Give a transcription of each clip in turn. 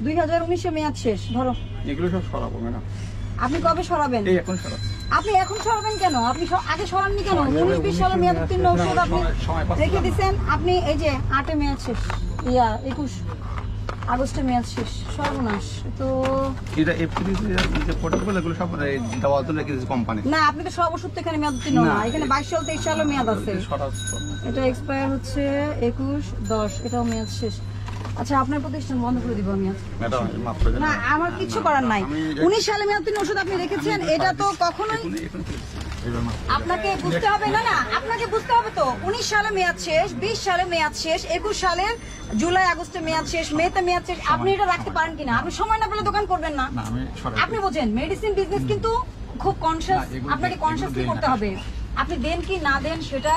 2019 মেয়াদ শেষ। ধরো এগুলো সব সরাবো ম্যাডাম। আপনি কবে সরাবেন? এই এখন সরাবো। আপনি এখন সরাবেন কেন? আপনি আগে সরাননি কেন? 19-20 সালের মেয়াদ উত্তীর্ণ ওষুধ আপনি রেখে দিয়েছেন। আপনি এই যে 8 মেয়াদ শেষ, 21 আগস্টে মেয়াদ শেষ। সর্বনাশ। তো এটা এপ্রিল যে পোর্টাল এগুলো সব দেওয়া তো রেখে দিয়েছে কোম্পানি। না, আপনি তো সব ওষুধ তো এখানে মেয়াদ উত্তীর্ণ না। এখানে 22 সাল 23 সালের মেয়াদ আছে। এটা এক্সপায়ার হচ্ছে 21/10, এটাও মেয়াদ শেষ। আচ্ছা, আপনার প্রতিষ্ঠান বন্ধ করে দিব আমি আজ। ম্যাডাম মাফ করে দেন। না, আমার কিছু করার নাই। 19 সালে মেয়াদ উত্তীর্ণ ওষুধ আপনি রেখেছেন, এটা তো কখনোই আপনাকে বুঝতে হবে। না না, আপনাকে বুঝতে হবে তো। 19 সালে মেয়াদ শেষ, 20 সালে মেয়াদ শেষ, 21 সালের জুলাই আগস্টে মেয়াদ শেষ, মেতে মেয়াদ শেষ। আপনি এটা রাখতে পারেন কিনা? আপনি সময় না পেলে দোকান করবেন না। আপনি বোঝেন মেডিসিন বিজনেস কিন্তু খুব কনসিয়াস, আপনাকে কনসিয়াসলি করতে হবে। আপনি দেন কি না দেন সেটা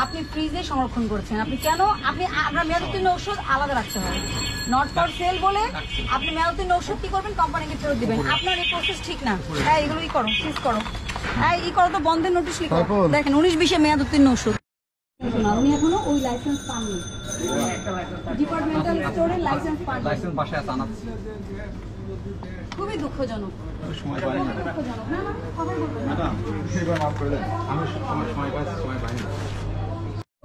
আপনি ফ্রিজে সংরক্ষণ করেছেন। আপনি কেন আপনার মেয়াদ উত্তীর্ণ ওষুধ আলাদা রাখতে হবে। নট ফর সেল বলে আপনি মেয়াদ উত্তীর্ণ ওষুধ কি করবেন? কোম্পানিকে ফেরত দিবেন। আপনার এই প্রসেস ঠিক না। হ্যাঁ, এগুলো করো, সিজ করো। হ্যাঁ, করো তো, বন্ধের নোটিশ লিখো। দেখেন 19-20 মেয়াদ উত্তীর্ণ ওষুধ। উনি এখনো ওই লাইসেন্স পাননি, ডিপার্টমেন্টাল স্টোরের লাইসেন্স পাননি। লাইসেন্স বাসায় আনাচ্ছি। খুবই দুঃখজনক। সময় পাই না দুঃখজনক। না না, খবর বলবেন না। ম্যাডাম, এবার মাফ করে দেন। আমি সময় পাই, সময় পাই না।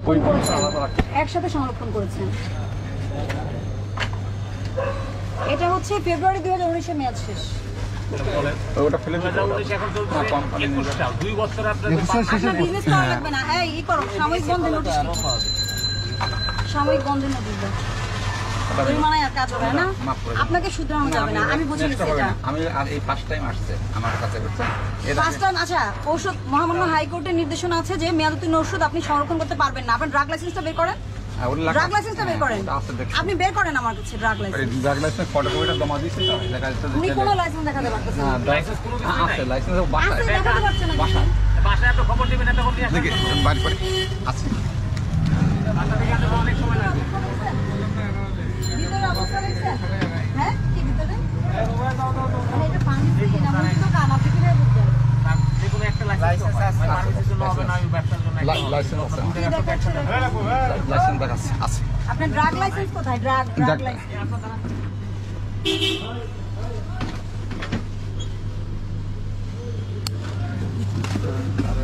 ওই একসাথে সংরক্ষণ করেছেন। এটা হচ্ছে ফেব্রুয়ারি 2019 মেয়াদ শেষ। ওটা ফেলে দিতে হবে। এখন চলছে 2 বছর আপনাদের বিজনেস করা লাগবে না। এই করো, সাময়িক বন্ধের নোটিশ লিখো। সাময়িক বন্ধের নোটিশ দাও। পরিমাণে আর কাজ হবে না। আপনাকে শুধরানো যাবে না। আমি বুঝে নিচ্ছি এটা। আমি আর এই ফার্স্ট টাইম আসছে আমার কাছে, বুঝছেন? First time. আচ্ছা, ঔষধ মহামান্য হাইকোর্টের নির্দেশনা আছে যে মেয়াদ উত্তীর্ণ ওষুধ আপনি সংরক্ষণ করতে পারবেন না। আপনি ড্রাগ লাইসেন্সটা বের করেন। ড্রাগ লাইসেন্সটা বের করেন। আপনি বের করেন আমার কাছে ড্রাগ লাইসেন্স। ড্রাগ লাইসেন্স ফটোকপিটা জমা দিয়েছেন তো? দেখা যাচ্ছে উনি কোনো লাইসেন্স দেখাতে পারতেছেন না। লাইসেন্স কোনো আছে, লাইসেন্স বাসায় দেখাতে পারছেন না। বাসায় একটা খবর দিবেন, একটা খবর দিয়ে আসেন বাড়ি করে আছে। বাসা থেকে আসতে অনেক সময় লাগে। ভিতরে অবস্থা দেখছেন? হ্যাঁ, কি ভিতরে? এটা পানি থেকে না, মুখ তো কান। আপনি কিভাবে বুঝছেন? যেকোনো একটা লাইসেন্স আছে, পারমিটের জন্য হবে না, আমি ব্যবসার জন্য লাইসেন্স আছে। লাইসেন্স দেখাচ্ছে আছে। আপনার ড্রাগ লাইসেন্স কোথায়? ড্রাগ লাইসেন্স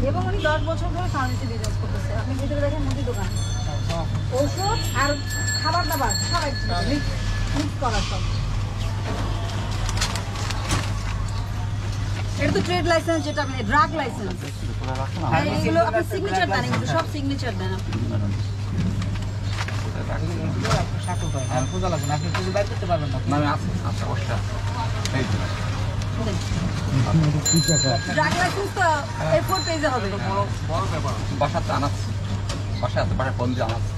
এবং উনি 10 বছর ধরে ফার্মেসি বিজনেস করতেছে। আপনি ভিতরে দেখেন মুদি দোকান, ঔষধ আর খাবার দাবার সব মিক্স করা সব। এটা তো ট্রেড লাইসেন্স, যেটা আপনি ড্রাগ লাইসেন্স। এগুলো আপনি সিগনেচার দেন, এগুলো সব সিগনেচার দেন আপনি। ড্রাগ লাইসেন্স তো A4 পেজে হবে। বাসাতে আনাচ্ছি, বাসায় বাসায় ফোন দিয়ে আনাচ্ছি।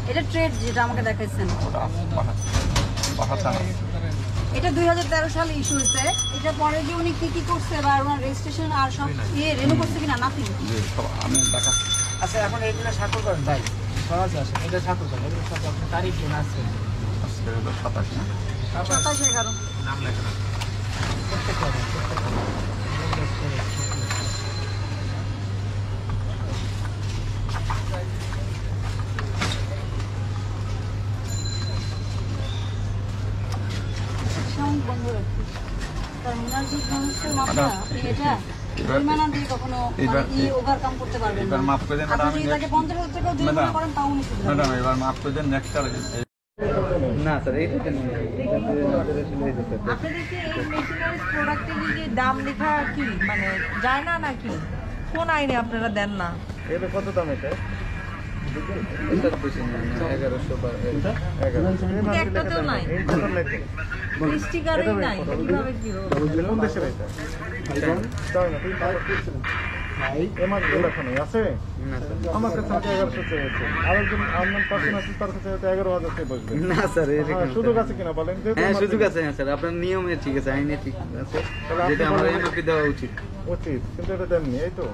এটা ট্রেড যেটা আমাকে দেখাইছেন, বাসাতে আনাচ্ছি। এটা 2013 সালে ইস্যু হয়েছে। এটা পরে যে উনি কি করছে বা ওনার রেজিস্ট্রেশন আর সব রেনু করছে কিনা নাথিং। আমি দেখাচ্ছি। আচ্ছা, এখন এগুলো স্বাক্ষর করেন ভাই, সহজ আছে। এটা স্বাক্ষর করেন, এগুলো সব আপনার তারিখ জন্য আছে। 27 না 27/11 নাম লেখা প্রত্যেকটা বন্ধ রাখছি। তার ওনার যে সমস্যার মাত্রা এটা পরিমাণ দিয়ে কখনো ওভারকাম করতে পারবেন না। এবার মাফ করে দেন ম্যাডাম। আপনি যদি তাকে 50,000 টাকা জরিমানা করেন তাও উনি শুধু ম্যাডাম এবার মাফ করে দেন। নেক্সট না স্যার, এইটা নেই। আপনাদের কি এই মেশিনারিজ প্রোডাক্টের যে দাম লেখা কি মানে যায় না নাকি? কোন আইনে আপনারা দেন না? এটা কত দাম? এটা এটা বেশি না, 1100 বা 11 একটাতেও নাই, স্টিকারই নাই। কিভাবে কি হবে? কোন দেশের এটা? তাই না, তুই পার করছিস ভাই? এমআর লেখা নেই আছে না স্যার। আমার কাছে 1100 চেয়েছে। আরেকজন আননোন পারসন আছে, তার কাছে 11,000 টাকা বসবে না স্যার। এরকম সুযোগ আছে কিনা বলেন? হ্যাঁ, সুযোগ আছে। হ্যাঁ স্যার, আপনার নিয়মে ঠিক আছে, আইনে ঠিক আছে, যেটা আমাদের এমপি দেওয়া উচিত, কিন্তু এটা দেননি। এই তো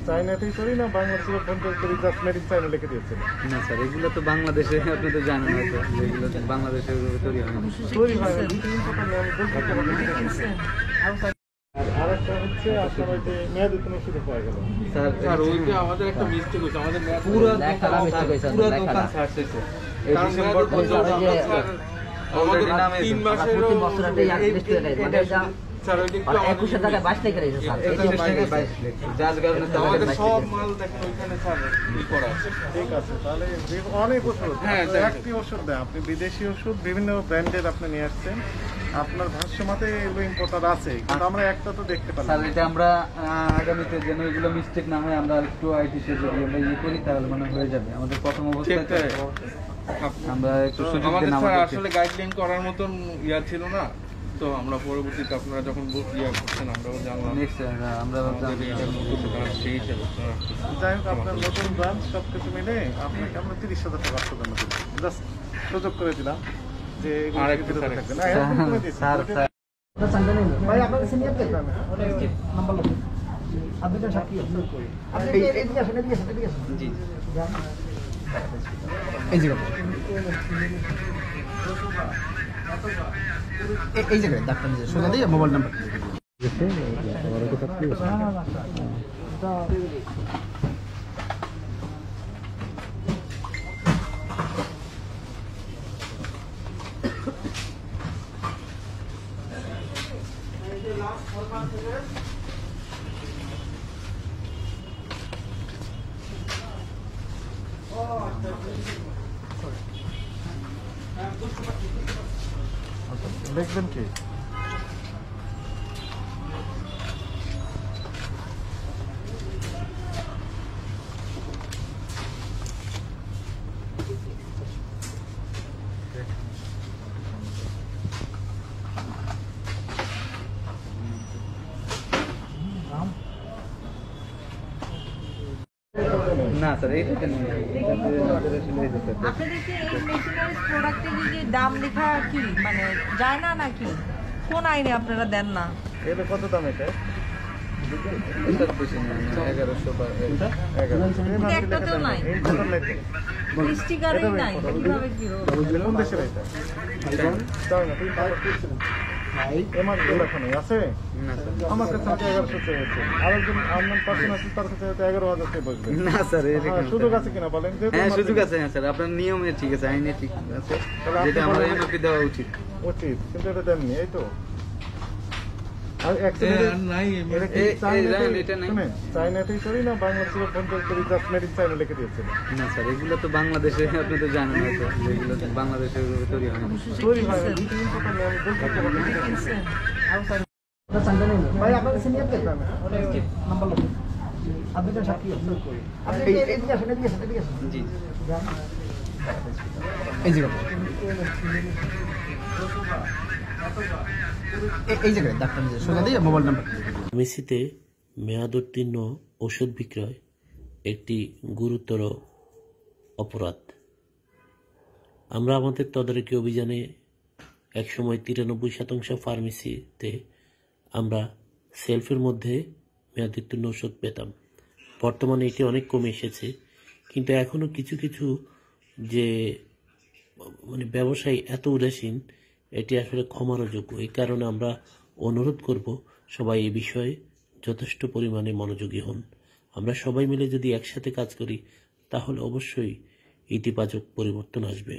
চাইনাতেই করি না, বাংলাদেশের ফোন করি, জাস্ট মেড ইন চাইনা লিখে দিয়েছিল। না স্যার, এগুলো তো বাংলাদেশে, আপনি তো জানেন হয়তো, যেগুলো বাংলাদেশে তৈরি হয় না। তৈরি হয় না। আর একটা হচ্ছে হচ্ছে আপনার ওই যে মেয়াদোত্তীর্ণ ওষুধে পাওয়া গেল। স্যার ওইটা আমাদের একটা মিস্টেক হয়েছে, আমাদের পুরো দোকান ছাড়ছে এই ডিসেম্বর পর্যন্ত স্যার আমাদের নামে 3 মাসেরও স্যার ওই যে একটু 21 টাকায় 22 টাকা যার কারণে তো আমাদের সব মাল দেখো ওইখানে স্যার ই করা আছে। ঠিক আছে, তাহলে অনেক ওষুধ হ্যাঁ, আপনার একটি ওষুধ দেয়, আপনি বিদেশি ওষুধ বিভিন্ন ব্র্যান্ডের আপনি নিয়ে আসছেন, আপনার ভাষ্য মতে এগুলো ইম্পোর্টার আছে, কিন্তু আমরা একটা তো দেখতে স্যার পারলাম। এটা আমরা আগামীতে যেন এগুলো মিস্টেক না হয় আমরা একটু আইটিতে যদি আমরা ইয়ে করি তাহলে মনে হয়ে যাবে আমাদের প্রথম অবস্থাতে আমরা একটু সুযোগ আমাদের দিন স্যার আমাদেরকে। আসলে গাইডলাইন করার মতন ইয়া ছিল না, তো আমরা পরবর্তীতে আপনারা যখন ইয়া করছেন আমরাও জানলাম নেক্সট আমরা আমাদের এটা নতুন ব্রাঞ্চ সেই হিসেবে আপনারা যাই হোক, আপনার নতুন ব্রাঞ্চ সবকিছু মিলে আপনাকে আমরা 30,000 টাকা প্রদান করি, জাস্ট সুযোগ করে দিলাম যে এগুলো আরেকটু বিরত স্যার, থাকবে না, এরকম করে দিয়েছি। স্যার স্যার ভাই আপনার কাছে নিয়ে আপনি নাম্বার লোক আপনি তো সাক্ষী আপনি এদিকে আসেন, এদিকে আসেন, এদিকে আসেন। জি এই জায়গায় ডাক্তার নিজে সোজা দিয়ে মোবাইল নাম্বার দেখবেন কি না স্যার এইটা নেই আমাদের আসলে এই যে স্যার আপনাদের কি এই মেশিনারিজ প্রোডাক্টে কি দাম লেখা কি মানে যায় না নাকি? কোন আইনে আপনারা দেন না? এটা কত দাম এটা? এটা বেশি না 1100 বা 1100 একটাতেও নাই। স্টিকারই নাই, কিভাবে কি হলো? কোন দেশের এটা? তাই না, তুমি পাওয়ার করছিলেন এমআর এখানে আছে? না স্যার আমার কাছে 1100 চেয়েছে, আরেকজন আপনার পার্সন আছে তার কাছে 11,000 টাকা বসবে। না স্যার হ্যাঁ, সুযোগ আছে কিনা বলেন? যেহেতু হ্যাঁ আমার সুযোগ আছে হ্যাঁ স্যার আপনার নিয়মে ঠিক আছে আইনে ঠিক আছে তাহলে আপনি যেটা আমরা বলেন- এমপি দেওয়া উচিত উচিত, কিন্তু এটা দেননি, এই তো। আর actually নাই এটা কি এই চায়নাতেই- এটা নাই। শুনেন, চায়নাতেই করি না বাংলাদেশের কন্ট্রোল করি, জাস্ট মেড ইন চায়না লিখে দিয়েছিল। না স্যার এগুলো তো বাংলাদেশে আপনি তো জানেন না স্যার যেগুলো তো বাংলাদেশে ওইভাবে তৈরি হয় না তৈরি হয় না, দুটো ইম্পোর্টার নেই, আমি বলতে পারবো না। ভাই আপনার কাছে নিয়ে আপনি নাম্বার লোক আপনি তো সাক্ষী আপনি এদিকে আসেন, এদিকে আসেন, এদিকে আসেন। জি এই জায়গায় ডাক্তার নিজে সোজা দিয়ে মোবাইল নাম্বার ফার্মেসিতে মেয়াদোত্তীর্ণ ওষুধ বিক্রয় একটি গুরুতর অপরাধ। আমরা আমাদের তদারকি অভিযানে একসময় 93% ফার্মেসিতে আমরা সেলফের মধ্যে মেয়াদোত্তীর্ণ ওষুধ পেতাম। বর্তমানে এটি অনেক কমে এসেছে, কিন্তু এখনও কিছু কিছু যে মানে ব্যবসায়ী এত উদাসীন, এটি আসলে ক্ষমারও যোগ্য। এই কারণে আমরা অনুরোধ করব সবাই এই বিষয়ে যথেষ্ট পরিমাণে মনোযোগী হন। আমরা সবাই মিলে যদি একসাথে কাজ করি তাহলে অবশ্যই ইতিবাচক পরিবর্তন আসবে।